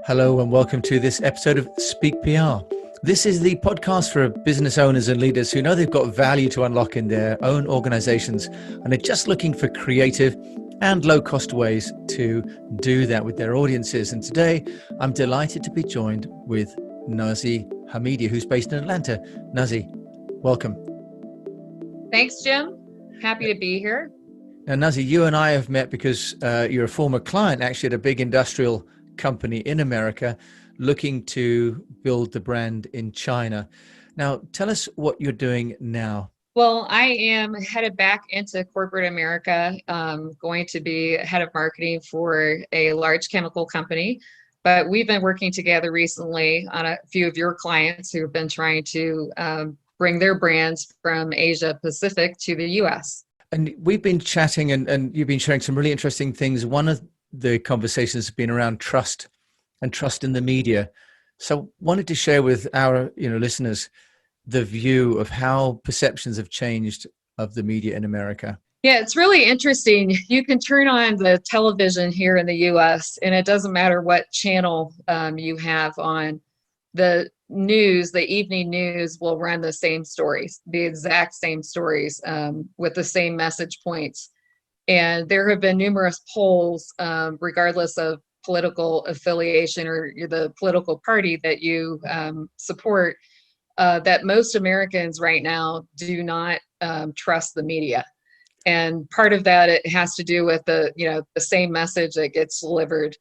Hello and welcome to this episode of Speak PR. This is the podcast for business owners and leaders who know they've got value to unlock in their own organizations and are just looking for creative and low-cost ways to do that with their audiences. And today, I'm delighted to be joined with Nazi Hamidi, who's based in Atlanta. Nazi, welcome. Thanks, Jim. Happy to be here. Now, Nazi, you and I have met because you're a former client actually at a big industrial company in America looking to build the brand in China. Now, tell us what you're doing now. Well, I am headed back into corporate America, going to be head of marketing for a large chemical company. But we've been working together recently on a few of your clients who have been trying to bring their brands from Asia Pacific to the US. And we've been chatting and you've been sharing some really interesting things. One of the conversations has been around trust and trust in the media. So wanted to share with our listeners the view of how perceptions have changed of the media in America. Yeah, it's really interesting. You can turn on the television here in the US and it doesn't matter what channel you have on. The news, the evening news will run the same stories, the exact same stories with the same message points. And there have been numerous polls, regardless of political affiliation or the political party that you support, that most Americans right now do not trust the media. And part of that, it has to do with the same message that gets delivered.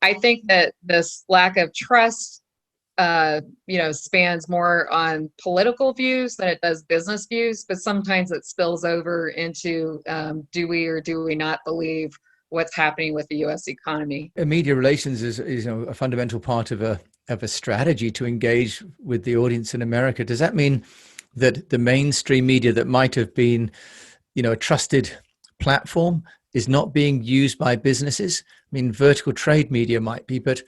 I think that this lack of trust spans more on political views than it does business views, but sometimes it spills over into do we or do we not believe what's happening with the U.S. economy. Media relations is a fundamental part of a strategy to engage with the audience in America. Does that mean that the mainstream media that might have been, a trusted platform is not being used by businesses? I mean, vertical trade media might be, but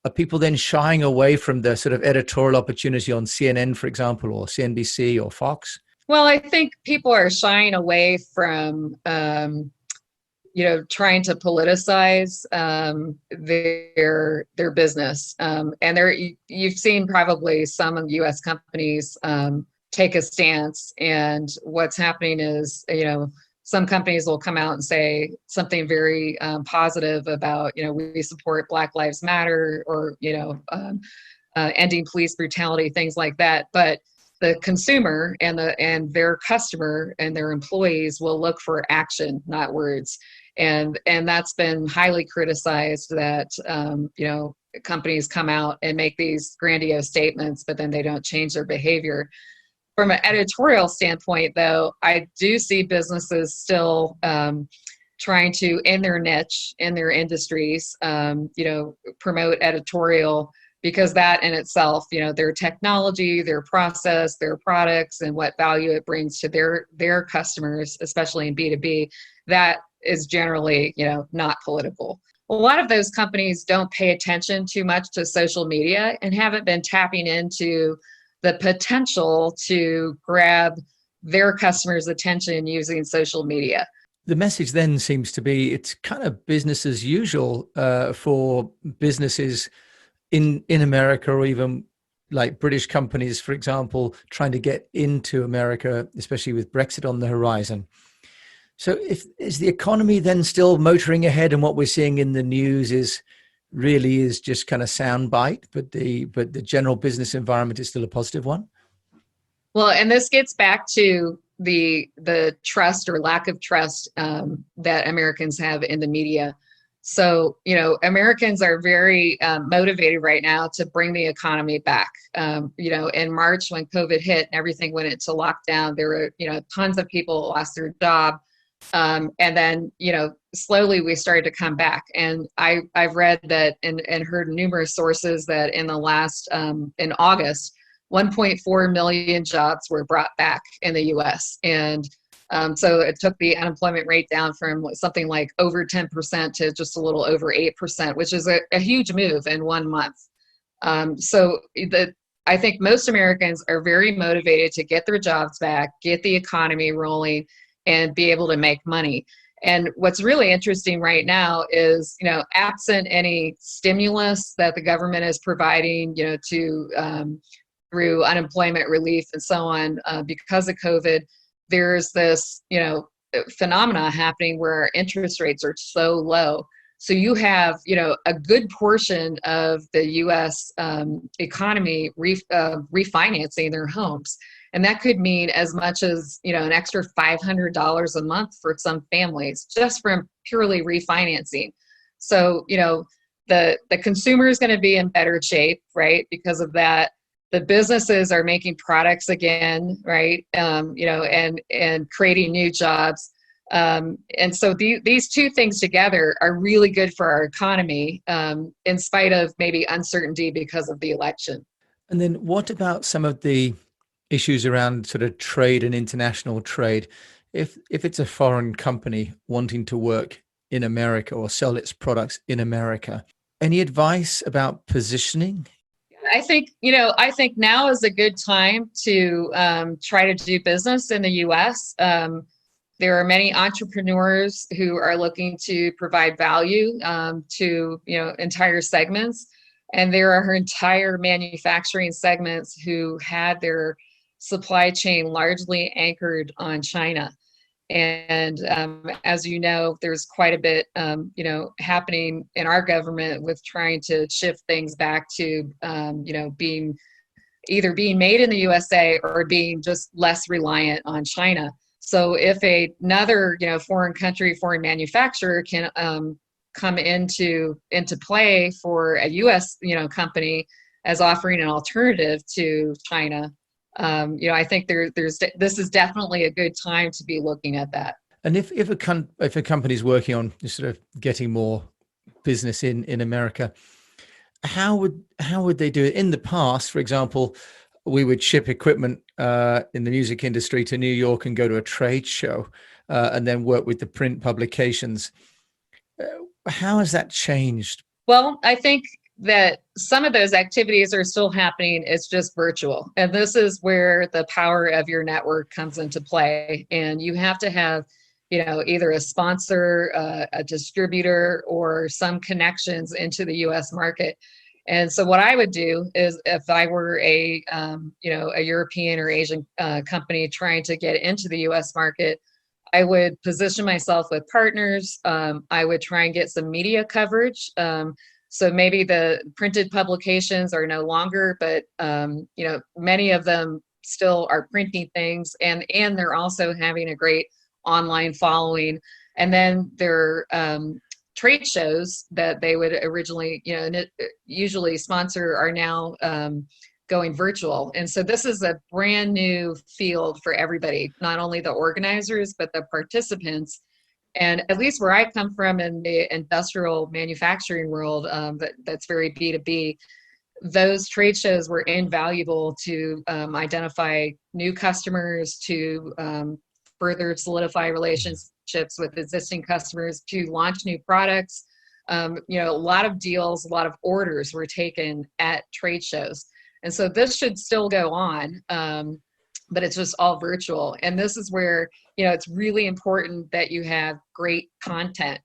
are people then shying away from the sort of editorial opportunity on CNN, for example, or CNBC or Fox? Well, I think people are shying away from, trying to politicize their business. And you've seen probably some of U.S. companies take a stance. And what's happening is, some companies will come out and say something very positive about, we support Black Lives Matter or, ending police brutality, things like that. But the consumer and their customer and their employees will look for action, not words. And that's been highly criticized that, companies come out and make these grandiose statements, but then they don't change their behavior. From an editorial standpoint, though, I do see businesses still trying to, in their niche, in their industries, promote editorial, because that in itself, their technology, their process, their products, and what value it brings to their customers, especially in B2B, that is generally, not political. A lot of those companies don't pay attention too much to social media and haven't been tapping into the potential to grab their customers' attention using social media. The message then seems to be it's kind of business as usual for businesses in America, or even like British companies, for example, trying to get into America, especially with Brexit on the horizon. So is the economy then still motoring ahead, and what we're seeing in the news is just kind of soundbite, but the general business environment is still a positive one? Well, and this gets back to the trust or lack of trust that Americans have in the media. So, Americans are very motivated right now to bring the economy back. In March when COVID hit and everything went into lockdown, there were, tons of people lost their job. And then, slowly we started to come back. And I've read that and heard numerous sources that in the last, in August, 1.4 million jobs were brought back in the US. And so it took the unemployment rate down from something like over 10% to just a little over 8%, which is a huge move in 1 month. I think most Americans are very motivated to get their jobs back, get the economy rolling, and be able to make money. And what's really interesting right now is, absent any stimulus that the government is providing, to through unemployment relief and so on, because of COVID, there's this, phenomena happening where interest rates are so low. So you have, a good portion of the U.S. Economy refinancing their homes. And that could mean as much as, an extra $500 a month for some families just from purely refinancing. So, the consumer is going to be in better shape, right? Because of that. The businesses are making products again, right? And creating new jobs. And so these two things together are really good for our economy, in spite of maybe uncertainty because of the election. And then what about some of the issues around sort of trade and international trade? If it's a foreign company wanting to work in America or sell its products in America, any advice about positioning? I think now is a good time to try to do business in the U.S. There are many entrepreneurs who are looking to provide value to entire segments, and there are entire manufacturing segments who had their supply chain largely anchored on China. And as you know, there's quite a bit, happening in our government with trying to shift things back to, being either being made in the USA or being just less reliant on China. So if another, foreign country, foreign manufacturer can come into play for a U.S., company as offering an alternative to China, I think this is definitely a good time to be looking at that. And if a company's working on sort of getting more business in America, how would they do it? In the past, for example, we would ship equipment in the music industry to New York and go to a trade show, and then work with the print publications. How has that changed? Well, I think that some of those activities are still happening. It's just virtual. And this is where the power of your network comes into play. And you have to have, either a sponsor, a distributor, or some connections into the US market. And so what I would do is if I were a European or Asian company trying to get into the US market, I would position myself with partners. I would try and get some media coverage. So maybe the printed publications are no longer, but many of them still are printing things, and they're also having a great online following. And then there are trade shows that they would originally, usually sponsor are now going virtual. And so this is a brand new field for everybody, not only the organizers, but the participants. And at least where I come from in the industrial manufacturing world, that's very B2B, those trade shows were invaluable to identify new customers, to further solidify relationships with existing customers, to launch new products. A lot of deals, a lot of orders were taken at trade shows. And so this should still go on, but it's just all virtual. And this is where, it's really important that you have great content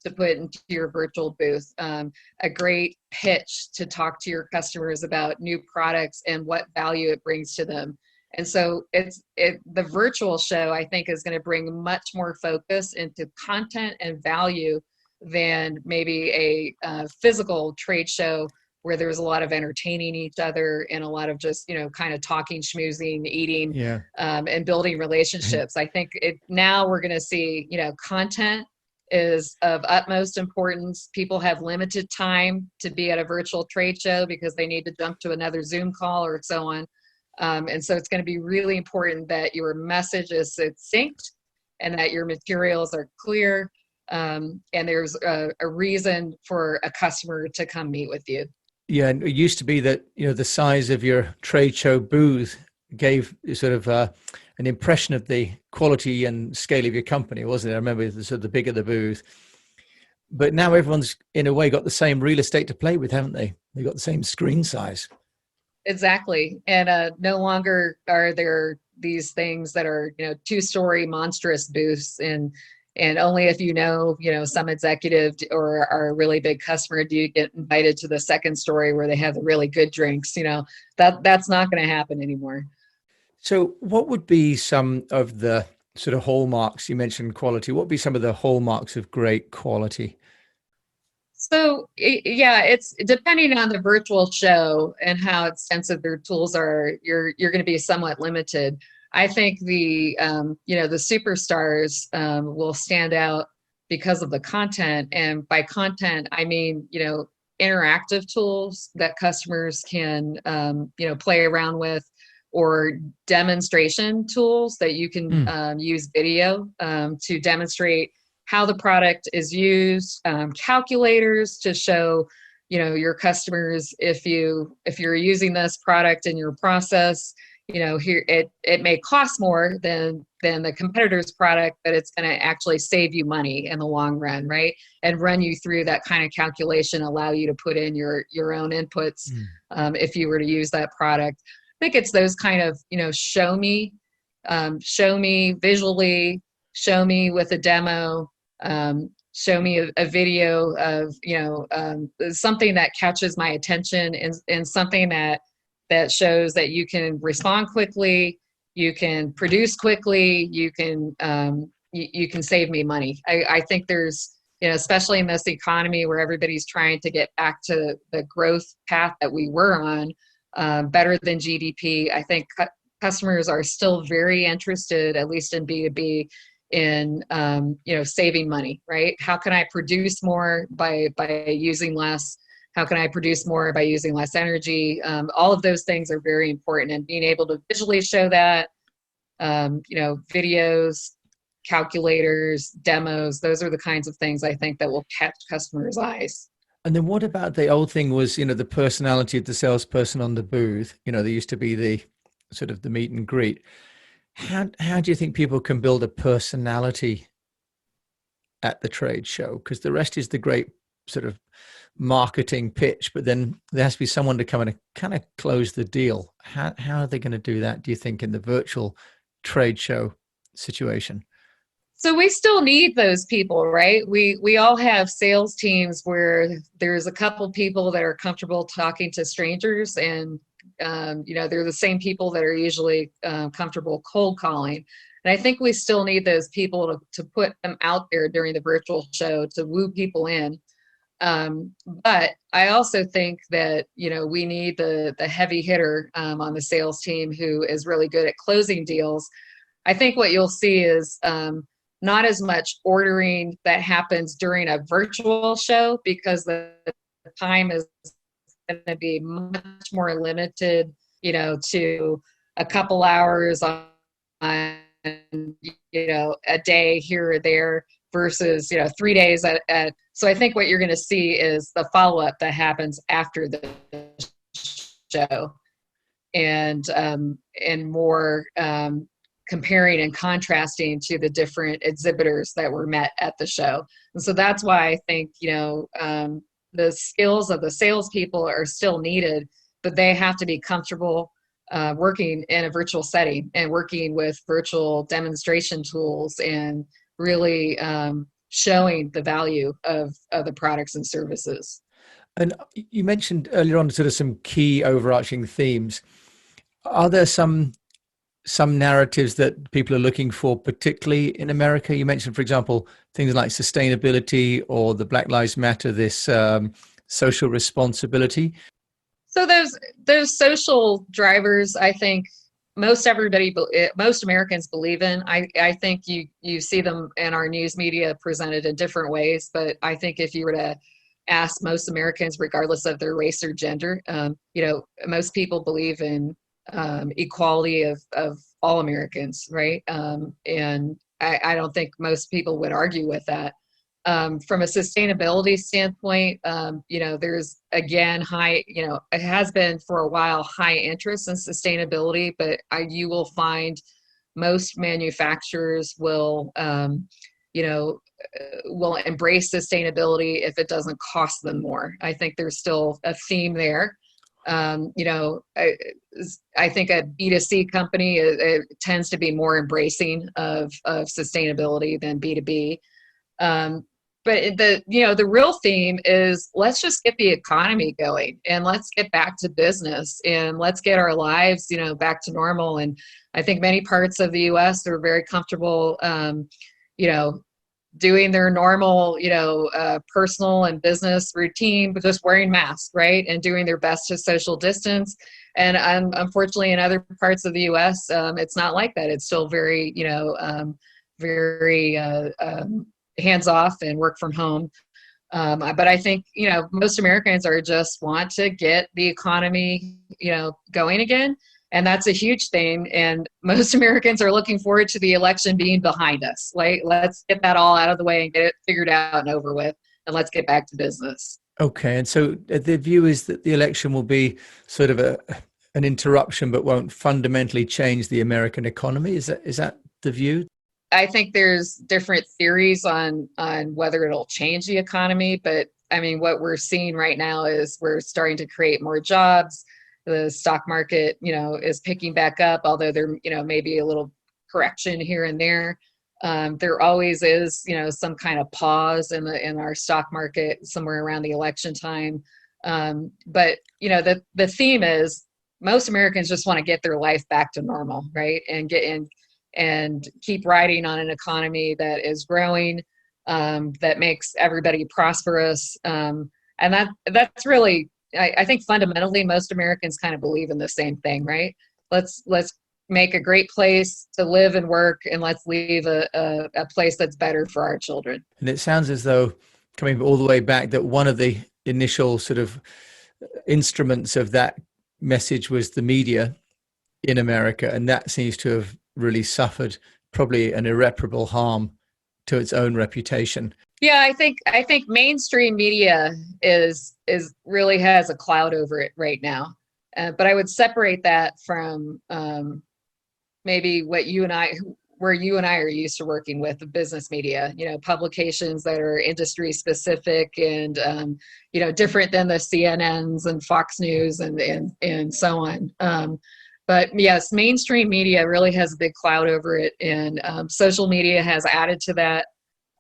to put into your virtual booth, a great pitch to talk to your customers about new products and what value it brings to them. And so the virtual show, I think, is going to bring much more focus into content and value than maybe a physical trade show where there's a lot of entertaining each other and a lot of just, kind of talking, schmoozing, eating, and building relationships. I think now we're going to see, content is of utmost importance. People have limited time to be at a virtual trade show because they need to jump to another Zoom call or so on. And so it's going to be really important that your message is succinct and that your materials are clear. And there's a reason for a customer to come meet with you. Yeah, and it used to be that, the size of your trade show booth gave sort of an impression of the quality and scale of your company, wasn't it? I remember the bigger the booth. But now everyone's, in a way, got the same real estate to play with, haven't they? They've got the same screen size. Exactly. And no longer are there these things that are, 2-story monstrous booths in And only if some executive or are a really big customer do you get invited to the second story where they have the really good drinks. That's not going to happen anymore. So, what would be some of the sort of hallmarks? You mentioned quality. What would be some of the hallmarks of great quality? So yeah, it's depending on the virtual show and how extensive their tools are. You're going to be somewhat limited. I think the superstars will stand out because of the content, and by content I mean interactive tools that customers can play around with, or demonstration tools that you can use video to demonstrate how the product is used, calculators to show your customers if you're using this product in your process, here it may cost more than the competitor's product, but it's going to actually save you money in the long run, right? And run you through that kind of calculation, allow you to put in your own inputs if you were to use that product. I think it's those kind of show me visually, show me with a demo, show me a video of something that catches my attention, and something that shows that you can respond quickly, you can produce quickly, you can save me money. I think there's especially in this economy where everybody's trying to get back to the growth path that we were on, better than GDP. I think customers are still very interested, at least in B2B, in saving money, right? How can I produce more by using less? How can I produce more by using less energy? All of those things are very important, and being able to visually show that, videos, calculators, demos, those are the kinds of things I think that will catch customers' eyes. And then what about the old thing was, the personality of the salesperson on the booth? There used to be the sort of the meet and greet. How do you think people can build a personality at the trade show? Because the rest is the great sort of marketing pitch, but then there has to be someone to come in and kind of close the deal. How are they going to do that, do you think, in the virtual trade show situation? So we still need those people, right? We all have sales teams where there's a couple people that are comfortable talking to strangers, and they're the same people that are usually comfortable cold calling. And I think we still need those people to put them out there during the virtual show to woo people in. But I also think that, we need the heavy hitter on the sales team who is really good at closing deals. I think what you'll see is not as much ordering that happens during a virtual show, because the time is going to be much more limited, to a couple hours on a day here or there, versus 3 days at so I think what you're going to see is the follow-up that happens after the show, and more comparing and contrasting to the different exhibitors that were met at the show. And so that's why I think the skills of the salespeople are still needed, but they have to be comfortable working in a virtual setting and working with virtual demonstration tools, and really showing the value of the products and services. And you mentioned earlier on sort of some key overarching themes. Are there some narratives that people are looking for, particularly in America? You mentioned, for example, things like sustainability or the Black Lives Matter, this social responsibility. So those social drivers, I think most Americans believe in. I think you see them in our news media presented in different ways, but I think if you were to ask most Americans, regardless of their race or gender, most people believe in equality of all Americans, right? And I don't think most people would argue with that. From a sustainability standpoint, there's again it has been for a while high interest in sustainability, but you will find most manufacturers will embrace sustainability if it doesn't cost them more. I think there's still a theme there. I think a B2C company it tends to be more embracing of sustainability than B2B. But the real theme is let's just get the economy going and let's get back to business and let's get our lives, back to normal. And I think many parts of the U.S. are very comfortable, doing their normal, personal and business routine, but just wearing masks, right? And doing their best to social distance. And unfortunately, in other parts of the U.S., it's not like that. It's still very, very hands off and work from home. But I think, most Americans are just want to get the economy, going again. And that's a huge thing. And most Americans are looking forward to the election being behind us. Like, let's get that all out of the way and get it figured out and over with. And let's get back to business. Okay. And so the view is that the election will be sort of an interruption, but won't fundamentally change the American economy. Is that the view? I think there's different theories on whether it'll change the economy. But I mean, what we're seeing right now is we're starting to create more jobs. The stock market, is picking back up, although there, may be a little correction here and there. There always is, some kind of pause in our stock market somewhere around the election time. But the theme is most Americans just want to get their life back to normal, right? And get in and keep riding on an economy that is growing, that makes everybody prosperous. And that's really, I think fundamentally most Americans kind of believe in the same thing, right? Let's make a great place to live and work, and let's leave a place that's better for our children. And it sounds as though, coming all the way back, that one of the initial sort of instruments of that message was the media in America, and that seems to have really suffered probably an irreparable harm to its own reputation. Yeah, I think mainstream media is really has a cloud over it right now, but I would separate that from maybe where you and I are used to working with, the business media. Publications that are industry specific and different than the CNNs and Fox News and so on. But yes, mainstream media really has a big cloud over it, and social media has added to that.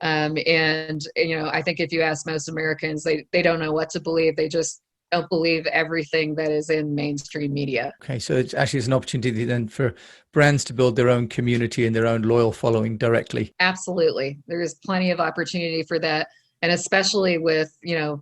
And I think if you ask most Americans, they don't know what to believe. They just don't believe everything that is in mainstream media. Okay, so it's actually an opportunity then for brands to build their own community and their own loyal following directly. Absolutely. There is plenty of opportunity for that. And especially with,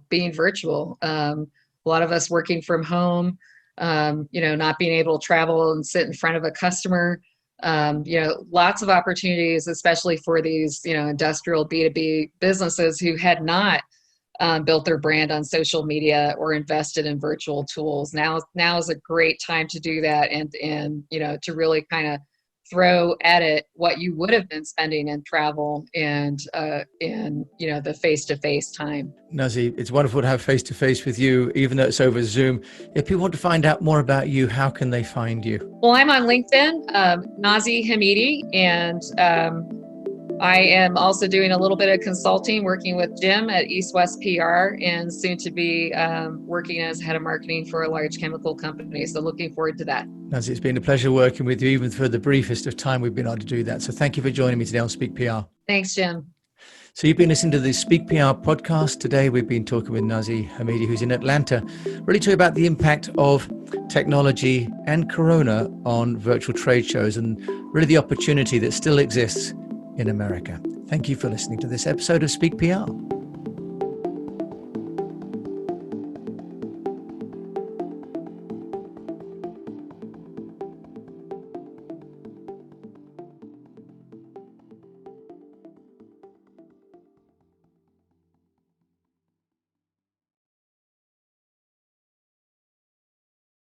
being virtual, a lot of us working from home, not being able to travel and sit in front of a customer, lots of opportunities, especially for these, industrial B2B businesses who had not built their brand on social media or invested in virtual tools. Now is a great time to do that and to really kind of throw at it what you would have been spending in travel and the face-to-face time. Nazi, it's wonderful to have face-to-face with you, even though it's over Zoom. If people want to find out more about you, how can they find you? Well, I'm on LinkedIn, Nazi Hamidi, and I am also doing a little bit of consulting, working with Jim at East West PR, and soon to be working as head of marketing for a large chemical company. So looking forward to that. Nazi, it's been a pleasure working with you, even for the briefest of time we've been able to do that. So thank you for joining me today on Speak PR. Thanks, Jim. So you've been listening to the Speak PR podcast. Today we've been talking with Nazi Hamidi, who's in Atlanta, really talking about the impact of technology and Corona on virtual trade shows and really the opportunity that still exists in America. Thank you for listening to this episode of Speak PR.